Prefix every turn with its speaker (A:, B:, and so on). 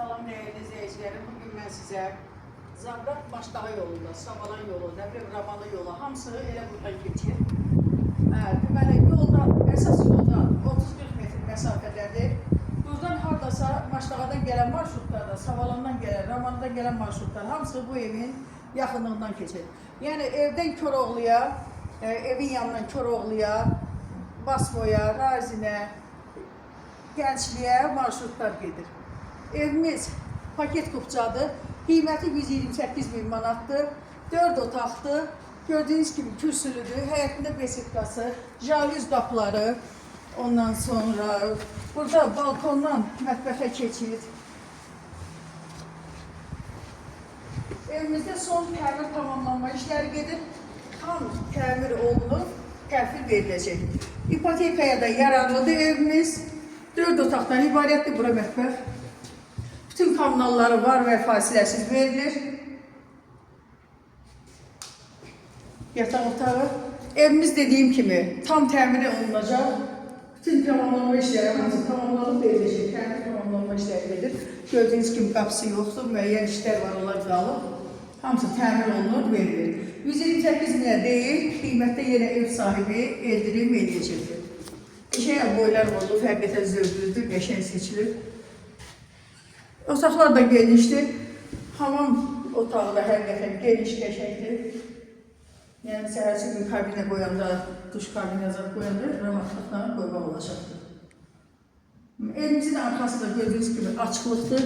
A: Salam değerli izleyicilerim. Bugün ben size Zabrat Maçdağı yolunda, Savalan yolu, Ramalı yolu hamısı elə buradan geçir. Deməli yolda, əsas yolda 30-40 metr məsafədədir. Buradan hardasa Maçdağdan gələn marşrutlarda, Savalandan gələn, Ramalıdan gələn marşrutlar hamısı bu evin yaxınlığından keçir. Yəni evdən Koroğluya, evin yanından Koroğluya, Basmoya, Razinə, Gəncliyə marşrutlar gedir. Evimiz paket kupçadır. Qiyməti 128.000 manatdır. 4 otaqdır. Gördüğünüz gibi kürsülüdür. Həyətində besetkası, jalüz qapıları. Ondan sonra burada balkondan mətbəxə keçid. Evimizdə son təmir tamamlanma işləri gedir. Tam təmir olunub, təhvil veriləcək. İpotekaya da yararlıdır evimiz. 4 otaqdan ibarətdir bura mətbəx. Bütün kommunalları var və fasiləsiz verilir. Yataq otağı. Evimiz dediğim kimi tam təmir olunacaq. Bütün tamamlanma işləri hamısı tamamlanıb veriləcək. Təmir tamamlanma işləri gedir. Gördüğünüz kimi qapısı yoxdur, müəyyən işlər var, onlar qalıb. Hamısı təmir olunur, verilir. 128.000 deyil, qiymətdə yenə ev sahibi eldirim eləyəcəkdir. Qəşəng boylar oldu, həqiqətən zövqlüdür, qəşəng seçilir. Otaqlar da genişdir. Hamam otağı da həqiqətən geniş, qəşəngdir. Yəni səhərsi gün kabinə qoyanda, duş kabinə qoyanda rahatlıqla qoymaq olacaqdır. Evimizin arkası da gördüğünüz gibi açıqlıqdır.